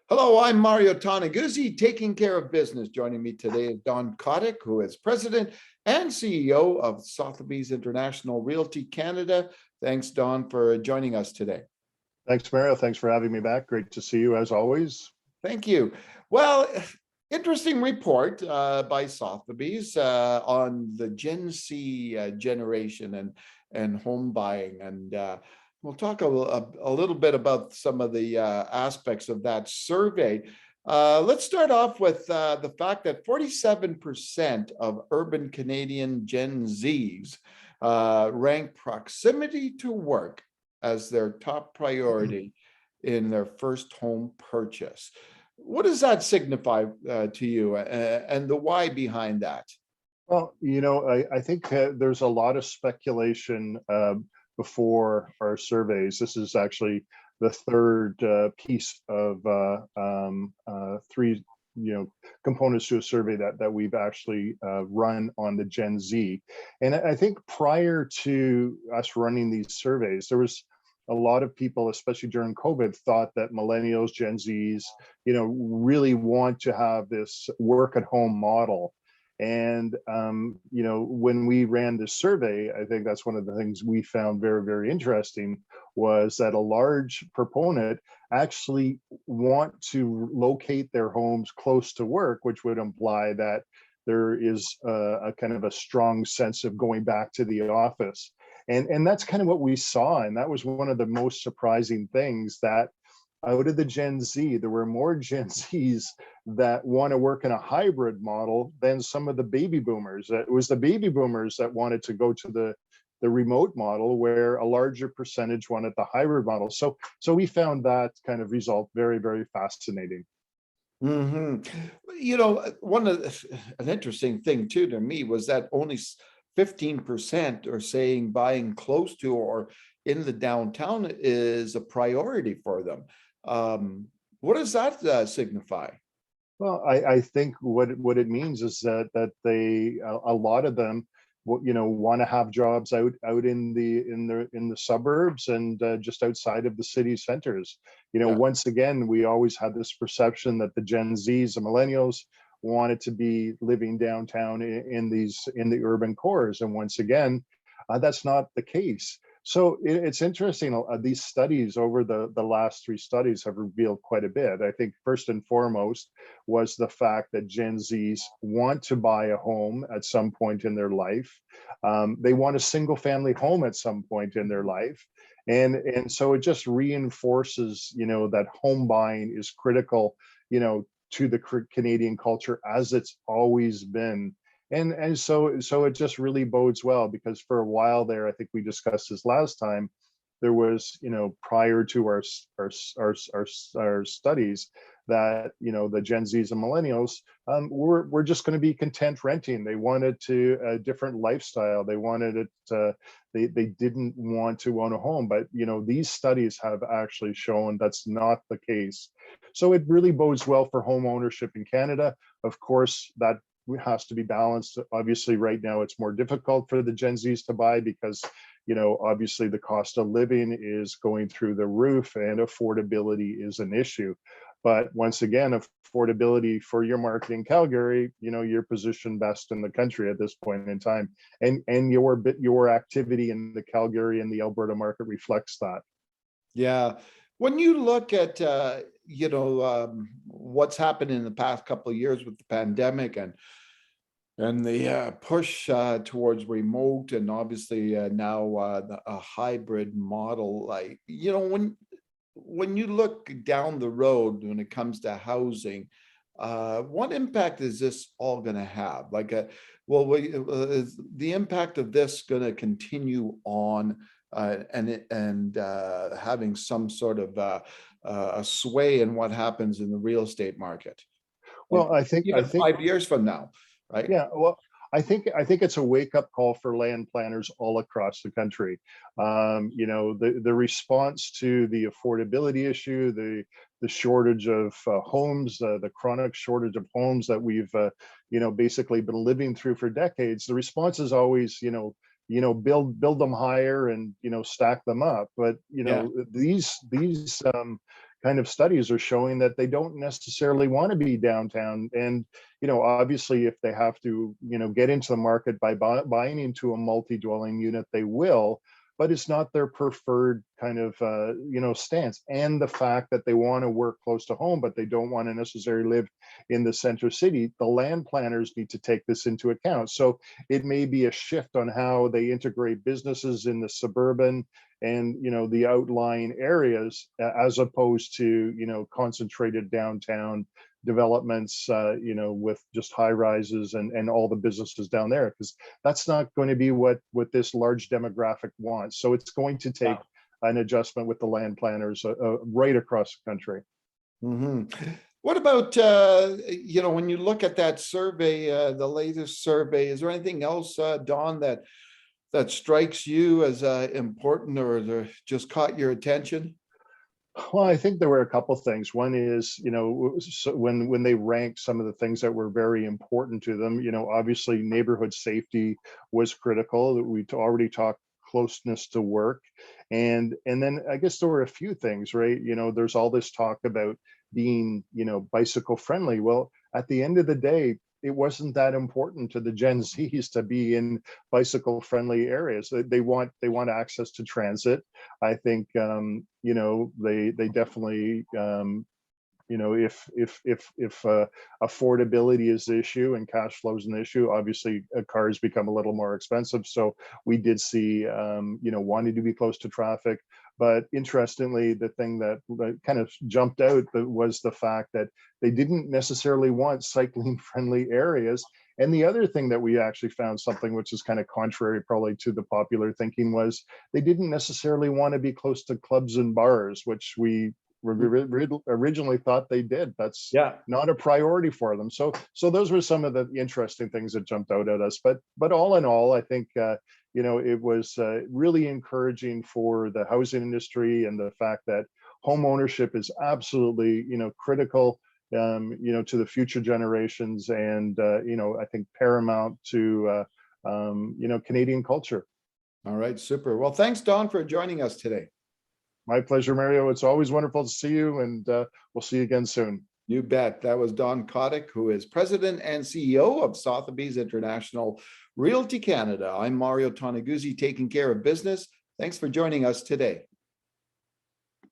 Hello, I'm Mario Toneguzzi, taking care of business. Joining me today is Don Kottick, who is president and CEO of Sotheby's International Realty Canada. Thanks, Don, for joining us today. Thanks, Mario. Thanks for having me back. Great to see you as always. Thank you. Well, interesting report by Sotheby's on the Gen Z generation and home buying. And we'll talk a little bit about some of the aspects of that survey. Let's start off with the fact that 47% of urban Canadian Gen Zs rank proximity to work as their top priority in their first home purchase. What does that signify to you and the why behind that? Well, I think there's a lot of speculation before our surveys. This is actually the third piece of three components to a survey that we've actually run on the Gen Z. And I think prior to us running these surveys, there was a lot of people, especially during COVID, thought that millennials, Gen Zs, really want to have this work at home model. And, when we ran this survey, I think that's one of the things we found very, very interesting was that a large proponent actually want to locate their homes close to work, which would imply that there is a kind of a strong sense of going back to the office. And that's kind of what we saw. And that was one of the most surprising things, that out of the Gen Z, there were more Gen Zs that want to work in a hybrid model than some of the baby boomers. It was the baby boomers that wanted to go to the remote model, where a larger percentage wanted the hybrid model. So we found that kind of result very, very fascinating. Mm-hmm. An interesting thing too to me was that only 15% are saying buying close to or in the downtown is a priority for them. What does that signify? Well, I think what it means is that they, a lot of them, want to have jobs out in the suburbs and just outside of the city centers. Yeah. Once again, we always had this perception that the Gen Zs and millennials wanted to be living downtown in the urban cores, and once again, that's not the case. So it's interesting. These studies over the last three studies have revealed quite a bit. I think first and foremost was the fact that Gen Zs want to buy a home at some point in their life. They want a single family home at some point in their life. And so it just reinforces, that home buying is critical, to the Canadian culture, as it's always been. And so it just really bodes well, because for a while there, I think we discussed this last time, there was, prior to our studies, that the Gen Zs and millennials were just going to be content renting. They wanted a different lifestyle. They wanted it. They didn't want to own a home. But these studies have actually shown that's not the case. So it really bodes well for home ownership in Canada. Of course, that has to be balanced. Obviously, right now it's more difficult for the Gen Zs to buy because obviously the cost of living is going through the roof and affordability is an issue. But once again, affordability for your market in Calgary, you're positioned best in the country at this point in time, and your activity in the Calgary and the Alberta market reflects that. Yeah. When you look at what's happened in the past couple of years with the pandemic and the push towards remote, and obviously now a hybrid model, like when you look down the road when it comes to housing, what impact is this all going to have? Is the impact of this going to continue on and having some sort of a sway in what happens in the real estate market? Well, I think 5 years from now, right? Yeah. Well, I think it's a wake-up call for land planners all across the country. The response to the affordability issue, the shortage of homes, the chronic shortage of homes that we've basically been living through for decades. The response is always build them higher and, stack them up. But, Yeah. these kind of studies are showing that they don't necessarily want to be downtown. And, obviously if they have to, get into the market by buying into a multi-dwelling unit, they will, but it's not their preferred kind of, stance. And the fact that they want to work close to home, but they don't want to necessarily live in the center city, the land planners need to take this into account. So it may be a shift on how they integrate businesses in the suburban and, the outlying areas, as opposed to, concentrated downtown developments, with just high rises and all the businesses down there, because that's not going to be what this large demographic wants. So it's going to take an adjustment with the land planners right across the country. What about, when you look at that survey, the latest survey, is there anything else, Don, that strikes you as important or just caught your attention? Well, I think there were a couple things. One is, so when they ranked some of the things that were very important to them, obviously neighborhood safety was critical. We already talked closeness to work, and then I guess there were a few things, right? There's all this talk about being, bicycle friendly. Well, at the end of the day, it wasn't that important to the Gen Zs to be in bicycle friendly areas. They want access to transit. I think, they definitely, if affordability is the issue and cash flow is an issue, obviously cars become a little more expensive. So we did see, wanting to be close to traffic. But interestingly, the thing that kind of jumped out was the fact that they didn't necessarily want cycling friendly areas. And the other thing that we actually found, something which is kind of contrary probably to the popular thinking, was they didn't necessarily want to be close to clubs and bars, which we originally thought they did. That's not a priority for them. So those were some of the interesting things that jumped out at us. But all in all, I think it was really encouraging for the housing industry, and the fact that home ownership is absolutely critical to the future generations, and I think paramount to Canadian culture. All right, super. Well, thanks, Don, for joining us today. My pleasure, Mario. It's always wonderful to see you, and we'll see you again soon. You bet. That was Don Kottick, who is president and CEO of Sotheby's International Realty Canada. I'm Mario Toneguzzi, taking care of business. Thanks for joining us today.